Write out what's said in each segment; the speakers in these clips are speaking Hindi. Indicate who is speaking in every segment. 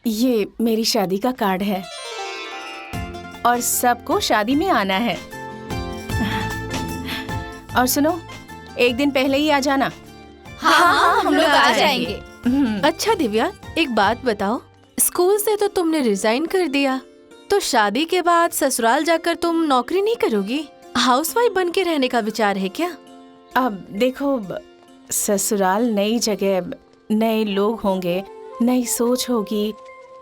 Speaker 1: ये मेरी शादी का कार्ड है और सबको शादी में आना है। और सुनो, एक दिन पहले ही आ जाना।
Speaker 2: हाँ, हम लोग आ जाएंगे।
Speaker 3: अच्छा दिव्या, एक बात बताओ, स्कूल से तो तुमने रिजाइन कर दिया, तो शादी के बाद ससुराल जाकर तुम नौकरी नहीं करोगी? हाउसवाइफ बन के रहने का विचार है क्या?
Speaker 1: अब देखो, ससुराल नई जगह, नए लोग होंगे, नई सोच होगी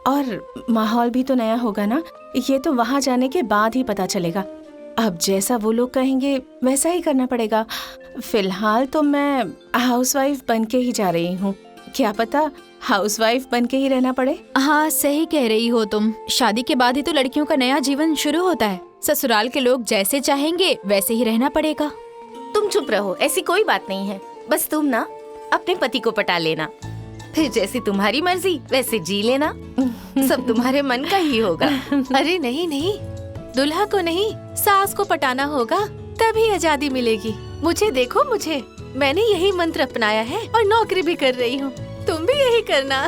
Speaker 1: और माहौल भी तो नया होगा ना। ये तो वहाँ जाने के बाद ही पता चलेगा। अब जैसा वो लोग कहेंगे वैसा ही करना पड़ेगा। फिलहाल तो मैं हाउसवाइफ बन के ही जा रही हूँ। क्या पता हाउसवाइफ बन के ही रहना पड़े।
Speaker 2: हाँ, सही कह रही हो तुम। शादी के बाद ही तो लड़कियों का नया जीवन शुरू होता है। ससुराल के लोग जैसे चाहेंगे वैसे ही रहना पड़ेगा।
Speaker 4: तुम चुप रहो, ऐसी कोई बात नहीं है। बस तुम ना अपने पति को पटा लेना, फिर जैसी तुम्हारी मर्जी वैसे जी लेना। सब तुम्हारे मन का ही होगा।
Speaker 3: अरे नहीं नहीं, दुल्हा को नहीं, सास को पटाना होगा, तभी आजादी मिलेगी। मुझे देखो, मुझे, मैंने यही मंत्र अपनाया है और नौकरी भी कर रही हूँ। तुम भी यही करना।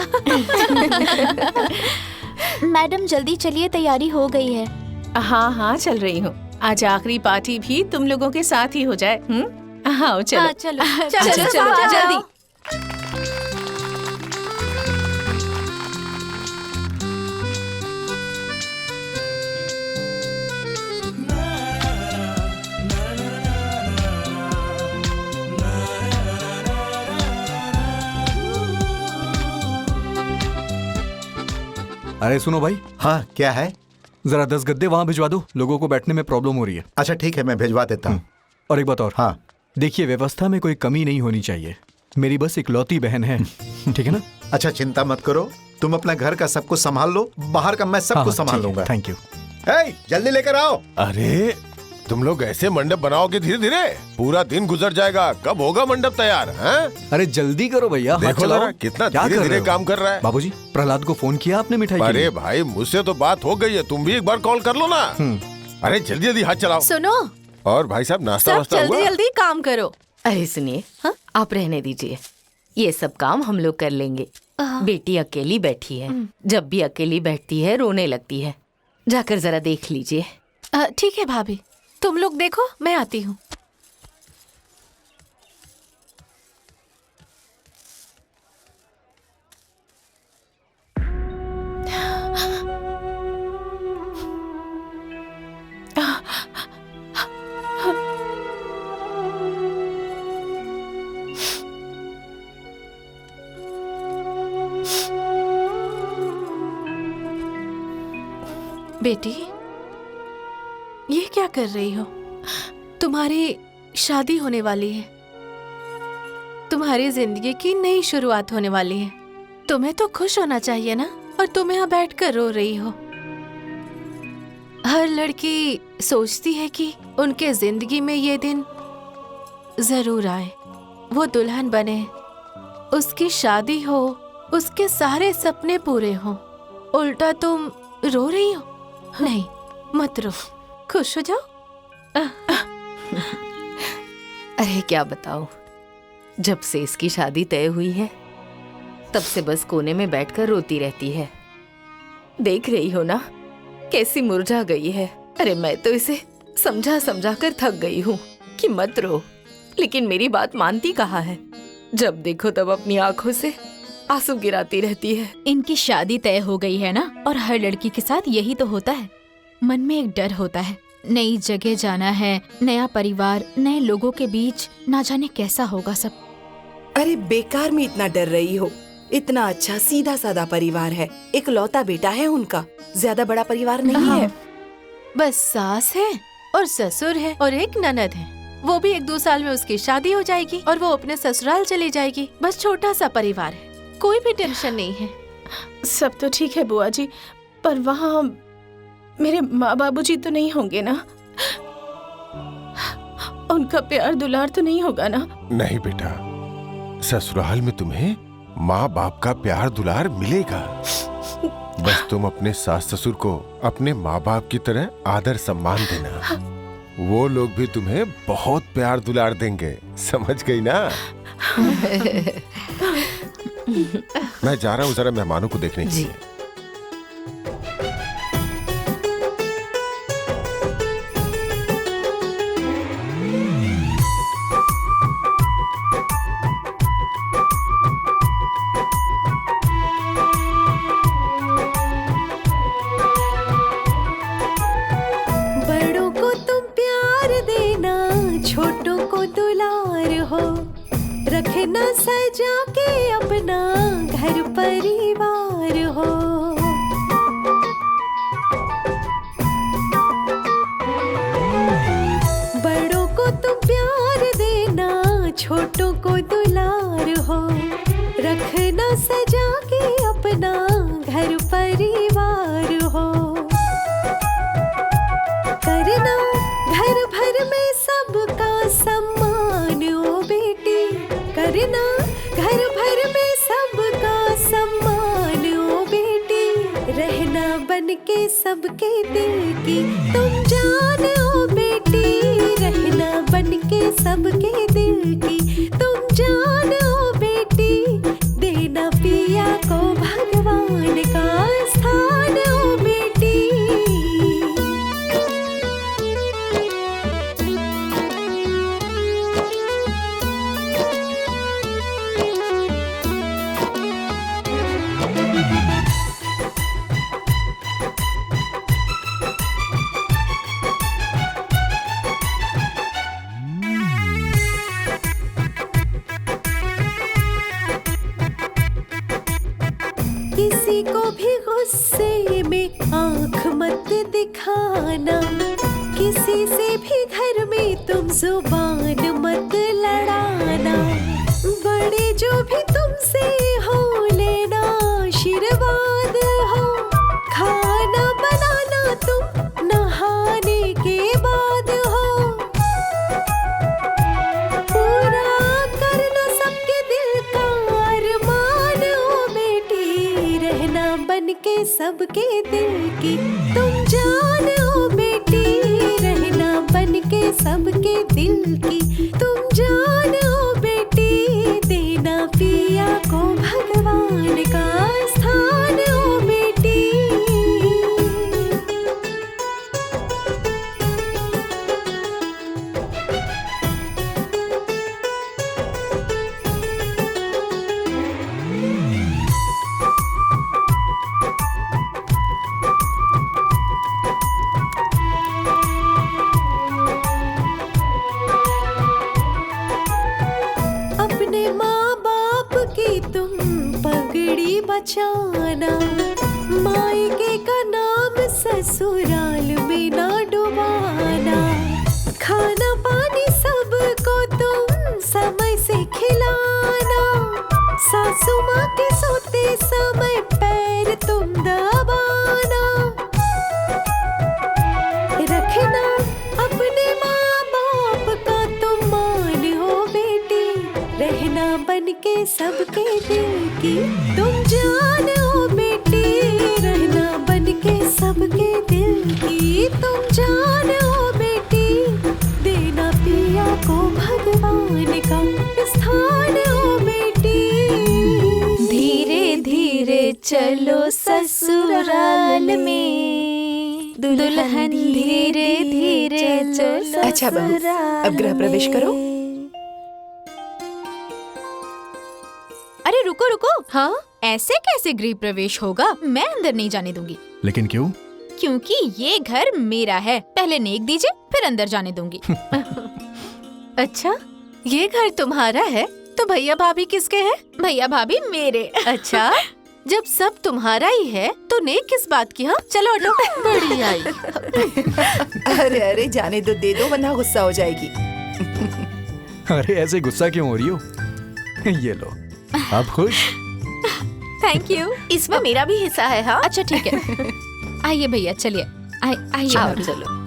Speaker 2: मैडम जल्दी चलिए, तैयारी हो गई है।
Speaker 1: हाँ हाँ, चल रही हूँ। आज आखिरी पार्टी भी तुम लोगों के साथ ही हो जाए। हाँ चलो।
Speaker 3: हाँ, चलो चलो चलो जल्दी।
Speaker 5: अरे सुनो भाई,
Speaker 6: हाँ क्या है?
Speaker 5: जरा 10 गद्दे वहां भिजवा दो, लोगों को बैठने में प्रॉब्लम हो रही है।
Speaker 6: अच्छा ठीक है, मैं भिजवा देता हूँ।
Speaker 5: और एक बात और,
Speaker 6: हाँ
Speaker 5: देखिए व्यवस्था में कोई कमी नहीं होनी चाहिए। मेरी बस इकलौती बहन है, ठीक है ना?
Speaker 6: अच्छा चिंता मत करो, तुम अपना घर का सब कुछ संभाल लो, बाहर का मैं सब कुछ संभाल लूंगा।
Speaker 5: Thank you.
Speaker 6: जल्दी लेकर आओ।
Speaker 7: अरे तुम लोग ऐसे मंडप बनाओगे धीरे धीरे, पूरा दिन गुजर जाएगा। कब होगा मंडप तैयार? हैं?
Speaker 5: अरे जल्दी करो भैया, हाथ
Speaker 7: देखो
Speaker 5: चलाओ।
Speaker 7: जरा कितना
Speaker 5: क्या
Speaker 7: धीरे
Speaker 5: कर
Speaker 7: धीरे
Speaker 5: रहे हो?
Speaker 7: काम कर रहा है।
Speaker 5: बाबूजी, प्रहलाद को फोन किया आपने मिठाई के
Speaker 7: अरे
Speaker 5: लिए?
Speaker 7: भाई मुझसे तो बात हो गई है, तुम भी एक बार कॉल कर लो ना। अरे जल्दी जल्दी हाथ चलाओ।
Speaker 3: सुनो,
Speaker 7: और भाई साहब नाश्ता
Speaker 3: सब
Speaker 7: वास्ता
Speaker 3: जल्दी
Speaker 7: हुआ?
Speaker 3: जल्दी काम करो।
Speaker 4: अरे सुनिए, हाँ आप रहने दीजिए, ये सब काम हम लोग कर लेंगे। बेटी अकेली बैठी है, जब भी अकेली बैठती है रोने लगती है। जाकर जरा देख लीजिए।
Speaker 3: ठीक है भाभी, तुम लोग देखो, मैं आती हूँ। बेटी, ये क्या कर रही हो? तुम्हारी शादी होने वाली है, तुम्हारी जिंदगी की नई शुरुआत होने वाली है। तुम्हें तो खुश होना चाहिए ना, और तुम यहाँ बैठकर रो रही हो। हर लड़की सोचती है कि उनके जिंदगी में ये दिन जरूर आए, वो दुल्हन बने, उसकी शादी हो, उसके सारे सपने पूरे हों। उल्टा तुम रो रही हो। नहीं, मत रो, खुश हो जाओ।
Speaker 4: अरे क्या बताओ, जब से इसकी शादी तय हुई है तब से बस कोने में बैठकर रोती रहती है। देख रही हो ना कैसी मुरझा गई है। अरे मैं तो इसे समझा समझा कर थक गई हूँ कि मत रो, लेकिन मेरी बात मानती कहाँ है। जब देखो तब अपनी आंखों से आंसू गिराती रहती है।
Speaker 2: इनकी शादी तय हो गई है ना, और हर लड़की के साथ यही तो होता है। मन में एक डर होता है, नई जगह जाना है, नया परिवार, नए लोगों के बीच, ना जाने कैसा होगा सब।
Speaker 8: अरे बेकार में इतना डर रही हो। इतना अच्छा सीधा साधा परिवार है, इकलौता बेटा है उनका, ज्यादा बड़ा परिवार नहीं है।
Speaker 3: बस सास है और ससुर है और एक ननद है, वो भी 1-2 साल में उसकी शादी हो जाएगी और वो अपने ससुराल चली जाएगी। बस छोटा सा परिवार है, कोई भी टेंशन नहीं है।
Speaker 1: सब तो ठीक है बुआ जी, पर वहाँ मेरे माँ बाबूजी तो नहीं होंगे ना? उनका प्यार दुलार तो नहीं होगा ना?
Speaker 7: नहीं बेटा, ससुराल में तुम्हें माँ बाप का प्यार दुलार मिलेगा। बस तुम अपने सास ससुर को अपने माँ बाप की तरह आदर सम्मान देना, वो लोग भी तुम्हें बहुत प्यार दुलार देंगे। समझ गई ना? मैं जा रहा हूँ जरा मेहमानों को देखने के लिए।
Speaker 9: घर परिवार हो। बड़ों को तुम प्यार देना, छोटों को दुलार हो। रखना सजा के अपना घर परिवार हो। करना घर भर में सबका सम्मान ओ बेटी, करना घर भर में सबका सम्मान ओ बेटी। रहना बन के सबके दिल की तुम जान ओ बेटी, रहना बन के सबके दिल की तुम जान ओ बेटी। देना पिया को भगवान का स्थान ओ बेटी। किसी को भी गुस्से में आंख मत दिखाना, किसी से भी घर में तुम जुबान मत लड़ाना। बड़े जो भी तुमसे हो लेना आशीर्वाद हो। खाना बनाना तुम नहाने के बाद हो। पूरा करना सबके दिल का अरमान ओ बेटी, रहना बन के सबके दिल की तुम जान ओ बेटी। रहना बन के सबके दिल की तुम जान ओ बेटी। देना पिया को भगवान का स्थान ओ बेटी। अपने माँ बाप की तुम पगड़ी बचाना। मायके का नाम ससुराल में ना डुबाना। खाना पानी सबको तुम समय से खिलाना। सासू माँ के सोते समय पैर तुम दबाना। रखना अपने माँ बाप का तुम मान हो बेटी, रहना बन के सबके दिल की तुम जान हो बेटी। रहना बन के सबके दिल की तुम जान हो बेटी। देना पिया को भगवान का स्थान हो बेटी।
Speaker 3: धीरे धीरे चलो ससुराल में, दुल्हन धीरे धीरे चलो।
Speaker 8: अच्छा बहू, अब गृह प्रवेश करो।
Speaker 2: अरे रुको रुको,
Speaker 3: हाँ,
Speaker 2: ऐसे कैसे गृह प्रवेश होगा? मैं अंदर नहीं जाने दूंगी।
Speaker 5: लेकिन क्यों?
Speaker 2: क्योंकि ये घर मेरा है। पहले नेक दीजिए, फिर अंदर जाने दूंगी।
Speaker 3: अच्छा, ये घर तुम्हारा है तो भैया भाभी किसके हैं?
Speaker 2: भैया भाभी मेरे।
Speaker 3: अच्छा, जब सब तुम्हारा ही है तो नेक किस बात की? हाँ चलो हटो। बड़ी आई।
Speaker 8: अरे अरे जाने दो, दे दो वरना गुस्सा हो जाएगी।
Speaker 5: अरे ऐसे गुस्सा क्यों हो रही हो? ये लो, आप खुश?
Speaker 2: Thank you.
Speaker 3: इसमें मेरा भी हिस्सा है। हाँ
Speaker 2: अच्छा ठीक है। आइए भैया, चलिए आइए।
Speaker 3: आओ चलो।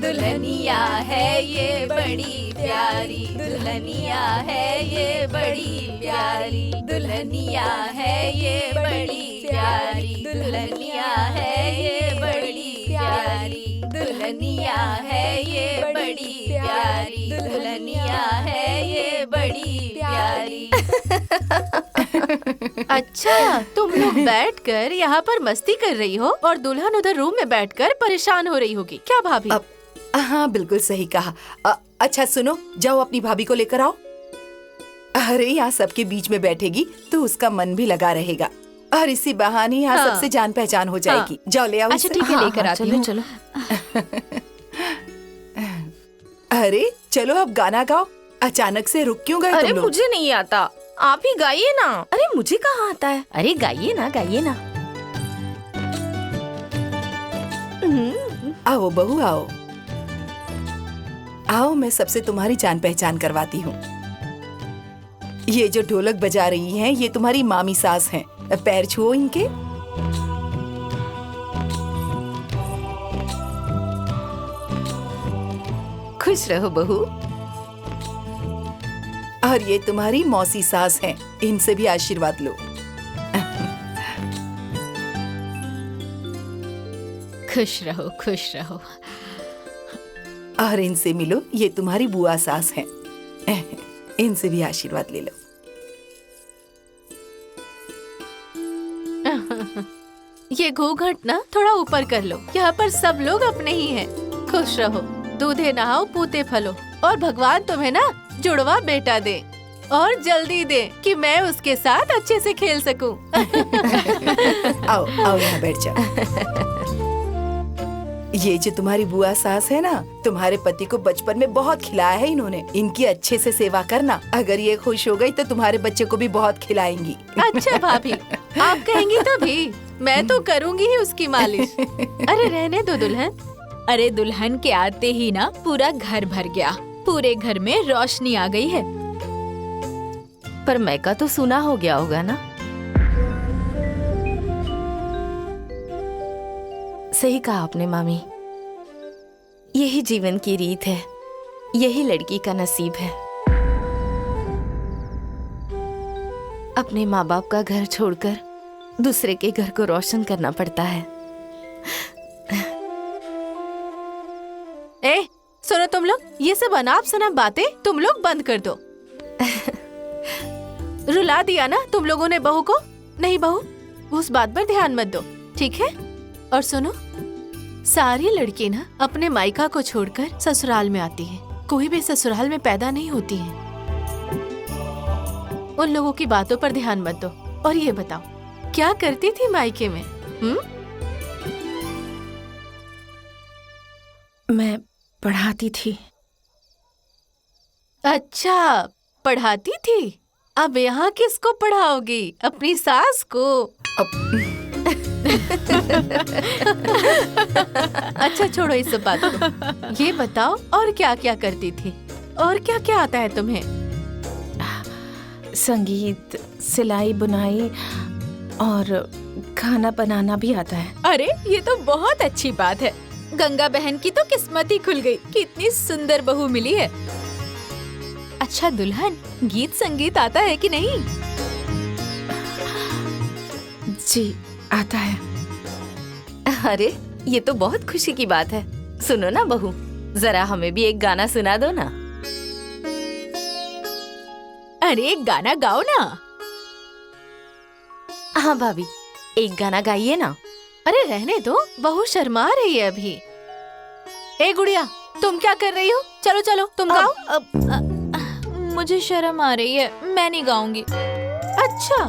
Speaker 4: दुल्हनिया है ये बड़ी प्यारी, दुल्हनिया है ये बड़ी प्यारी, दुल्हनिया है ये बड़ी प्यारी, दुल्हनिया है ये बड़ी प्यारी, दुल्हनिया है ये बड़ी प्यारी, दुल्हनिया है ये बड़ी प्यारी।
Speaker 3: अच्छा, तुम लोग बैठकर यहाँ पर मस्ती कर रही हो और दुल्हन उधर रूम में बैठकर परेशान हो रही होगी, क्या भाभी?
Speaker 8: हाँ बिल्कुल सही कहा। अच्छा सुनो, जाओ अपनी भाभी को लेकर आओ। अरे यहाँ सबके बीच में बैठेगी तो उसका मन भी लगा रहेगा। और इसी बहाने यहाँ
Speaker 2: हाँ।
Speaker 8: सबसे जान पहचान हो जाएगी। जाओ ले आओ
Speaker 2: अच्छा
Speaker 8: इसे।
Speaker 2: ठीक है, लेकर
Speaker 4: हाँ,
Speaker 2: आती
Speaker 4: चलो
Speaker 2: हूँ।
Speaker 4: चलो।
Speaker 8: अरे चलो अब गाना गाओ। अचानक से रुक क्यों गए
Speaker 4: अरे
Speaker 8: तुम लोग?
Speaker 4: मुझे नहीं आता, आप ही गाइए ना। अरे मुझे कहाँ आता है? अरे गाइए ना, गाइए ना।
Speaker 8: आओ बहू आओ। आओ मैं सबसे तुम्हारी जान पहचान करवाती हूँ। ये जो ढोलक बजा रही हैं, ये तुम्हारी मामी सास हैं। पैर छुओ इनके।
Speaker 4: खुश रहो बहू।
Speaker 8: और ये तुम्हारी मौसी सास हैं। इनसे भी आशीर्वाद लो।
Speaker 2: खुश रहो, खुश रहो।
Speaker 8: और इनसे मिलो, ये तुम्हारी बुआ सास हैं। इनसे भी आशीर्वाद ले लो।
Speaker 3: ये घूंघट ना थोड़ा ऊपर कर लो। यहाँ पर सब लोग अपने ही हैं। खुश रहो, दूधे नहाओ, पूते फलो, और भगवान तुम्हें ना जुड़वा बेटा दे, और जल्दी दे कि मैं उसके साथ अच्छे से खेल सकूं।
Speaker 8: आओ आओ यहाँ बैठ जाओ। ये जो तुम्हारी बुआ सास है ना, तुम्हारे पति को बचपन में बहुत खिलाया है इन्होंने। इनकी अच्छे से सेवा करना। अगर ये खुश हो गई तो तुम्हारे बच्चे को भी बहुत खिलाएंगी।
Speaker 3: अच्छा भाभी, आप कहेंगी तभी। मैं तो करूंगी ही उसकी मालिश। अरे रहने दो दुल्हन।
Speaker 2: अरे दुल्हन के आते ही ना पूरा घर भर गया। पूरे घर में रोशनी आ गई है।
Speaker 4: पर मैका तो सुना हो गया होगा ना। सही कहा आपने मामी। यही जीवन की रीत है, यही लड़की का नसीब है। अपने माँ बाप का घर छोड़कर दूसरे के घर को रोशन करना पड़ता है।
Speaker 3: ए, सुनो तुम लोग, ये सब अनाप शनाप बातें तुम लोग बंद कर दो। रुला दिया ना तुम लोगों ने बहू को? नहीं बहू, उस बात पर ध्यान मत दो, ठीक है? और सुनो, सारी लड़की ना अपने मायका को छोड़कर ससुराल में आती है। कोई भी ससुराल में पैदा नहीं होती है। उन लोगों की बातों पर ध्यान मत दो। और ये बताओ, क्या करती थी मायके में?
Speaker 1: मैं पढ़ाती थी।
Speaker 3: अच्छा, पढ़ाती थी। अब यहाँ किसको पढ़ाओगी? अपनी सास को? अच्छा छोड़ो इस सब बात को। ये बताओ, और क्या क्या करती थी? और क्या क्या आता है तुम्हें?
Speaker 1: संगीत, सिलाई बुनाई और खाना बनाना भी आता है।
Speaker 2: अरे ये तो बहुत अच्छी बात है। गंगा बहन की तो किस्मत ही खुल गई। कितनी सुंदर बहू मिली है। अच्छा दुल्हन, गीत संगीत आता है कि नहीं?
Speaker 1: जी आता है।
Speaker 4: अरे ये तो बहुत खुशी की बात है। सुनो ना बहू, जरा हमें भी एक गाना सुना दो ना।
Speaker 2: अरे एक गाना गाओ ना।
Speaker 4: हाँ भाभी, एक गाना गाइए ना।
Speaker 3: अरे रहने दो, बहू शर्मा रही है अभी। ए गुड़िया, तुम क्या कर रही हो? चलो चलो तुम गाओ।
Speaker 2: मुझे शर्म आ रही है, मैं नहीं गाऊंगी।
Speaker 3: अच्छा,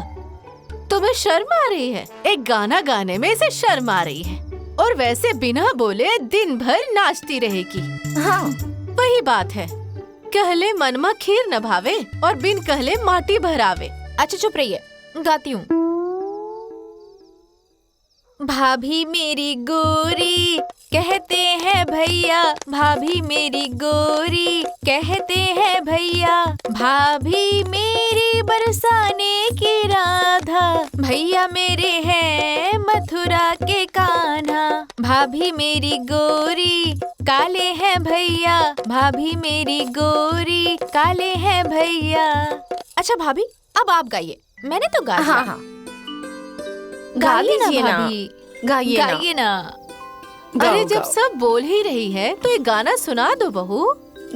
Speaker 3: तुम्हें शर्म आ रही है? एक गाना गाने में इसे शर्म आ रही है, और वैसे बिना बोले दिन भर नाचती रहेगी।
Speaker 4: हाँ
Speaker 3: वही बात है, कहले मनमा खीर न भावे और बिन कहले माटी भरावे।
Speaker 2: अच्छा चुप रहिए, गाती हूँ। भाभी मेरी गोरी कहते हैं भैया, भाभी मेरी गोरी कहते हैं भैया, भाभी मेरी बरसाने की राधा, भैया मेरे हैं मथुरा के कान्हा, भाभी मेरी गोरी काले हैं भैया, भाभी मेरी गोरी काले हैं भैया। अच्छा भाभी, अब आप गाइए। मैंने तो गा दिया।
Speaker 4: हाँ हाँ, गा लीजिए ना, गाइए ना।
Speaker 2: गाइए ना।
Speaker 3: अरे जब सब बोल ही रही है तो एक गाना सुना दो बहू।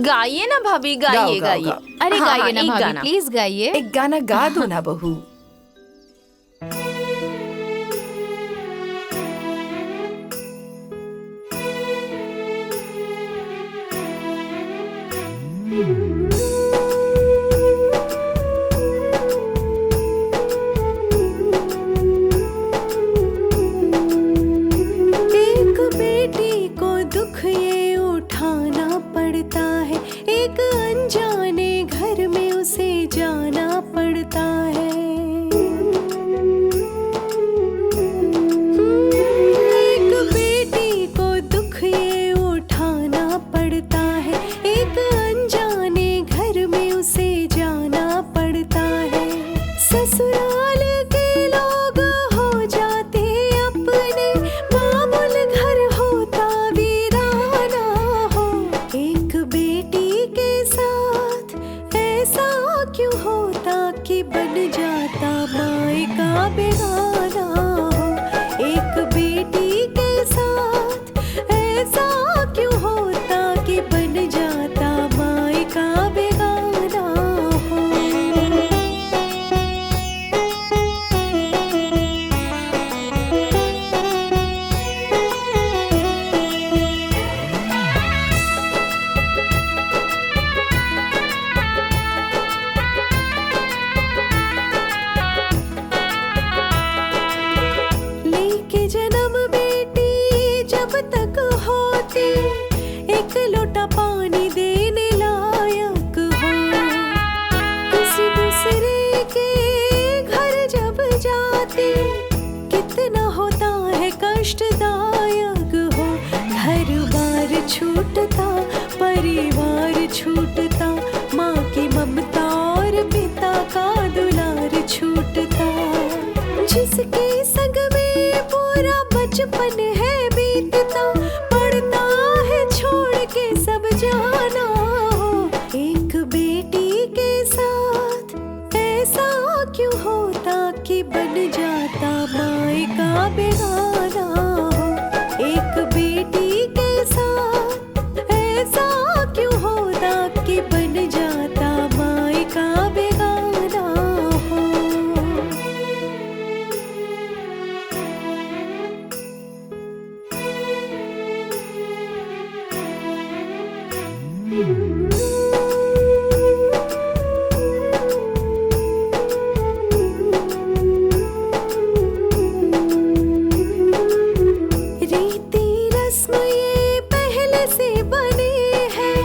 Speaker 4: गाइए ना भाभी, गाइए
Speaker 8: गाओ,
Speaker 4: गाइए।
Speaker 8: गाओ।
Speaker 2: अरे
Speaker 4: हाँ,
Speaker 2: गाइए ना
Speaker 4: एक
Speaker 2: भाभी,
Speaker 4: गाना।
Speaker 2: प्लीज गाइए।
Speaker 8: एक गाना गा दो ना बहू।
Speaker 9: होता है कष्टदायक हो। घर बार छूटता, परिवार छूटता, माँ की ममता और पिता का दुलार छूटता। जिसके संग में पूरा बचपन है बीतता, पड़ता है छोड़ के सब जाना हो। एक बेटी के साथ ऐसा क्यों होता कि बन जाता मायका बेगाना हो। एक बेटी के साथ ऐसा क्यों होता कि बन जाता मायका बेगाना हो। रीति रस्म ये पहले से बने हैं,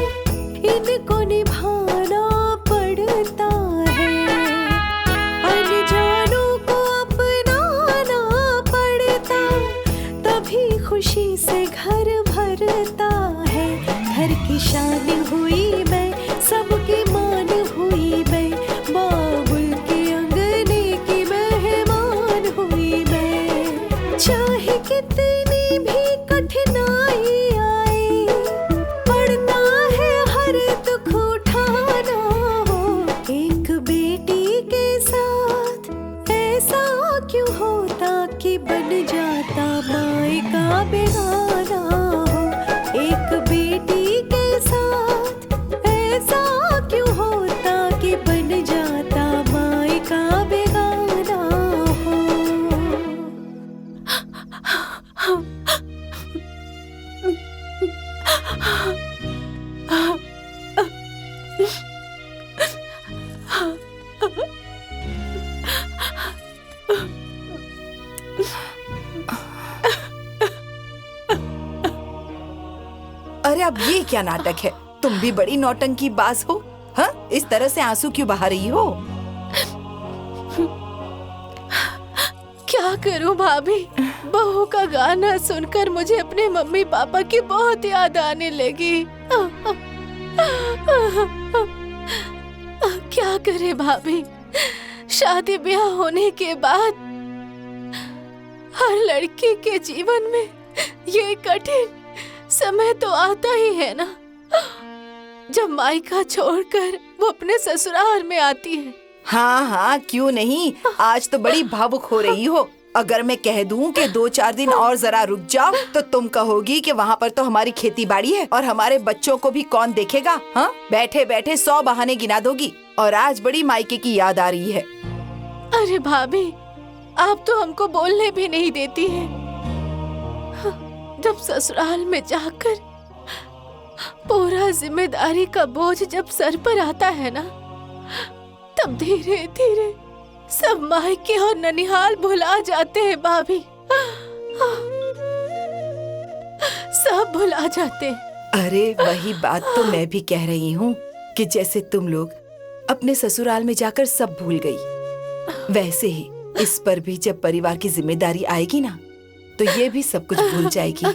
Speaker 9: इनको निभाना पड़ता है। अनजानों को अपनाना पड़ता, तभी खुशी से घर भरता है। घर की शान हुई मैं, सबकी मान हुई मैं, बाबुल के अंगने की मेहमान हुई मैं। चाहे कितनी भी कठिनाई आए, पड़ता है हर दुख उठाना हो। एक बेटी के साथ ऐसा क्यों होता कि बन जाता मायका बेगाना हो। एक बेटी के साथ ऐसा क्यों होता कि बन जाता मायका बेगाना हो।
Speaker 8: अरे अब ये क्या नाटक है? तुम भी बड़ी नौटंकी बाज हो। हाँ, इस तरह से आंसू क्यों बहा रही हो?
Speaker 3: क्या करूं भाभी, बहू का गाना सुनकर मुझे अपने मम्मी पापा की बहुत याद आने लगी। क्या करे भाभी, शादी ब्याह होने के बाद हर लड़की के जीवन में ये कठिन समय तो आता ही है ना, जब मायका छोड़कर वो अपने ससुराल में आती है।
Speaker 8: हाँ हाँ, क्यों नहीं। आज तो बड़ी भावुक हो रही हो। अगर मैं कह दूं कि 2-4 दिन और जरा रुक जाओ, तो तुम कहोगी कि वहाँ पर तो हमारी खेती बाड़ी है और हमारे बच्चों को भी कौन देखेगा। हाँ, बैठे बैठे 100 बहाने गिना दोगी। और आज बड़ी मायके की याद आ रही है।
Speaker 3: अरे भाभी, आप तो हमको बोलने भी नहीं देती है। जब ससुराल में जाकर पूरा जिम्मेदारी का बोझ जब सर पर आता है ना, तब धीरे धीरे सब मायके और ननिहाल भुला जाते हैं भाभी। सब भुला जाते हैं।
Speaker 8: अरे वही बात तो मैं भी कह रही हूँ कि जैसे तुम लोग अपने ससुराल में जाकर सब भूल गई, वैसे ही इस पर भी जब परिवार की जिम्मेदारी आएगी ना, तो ये भी सब कुछ भूल जाएगी।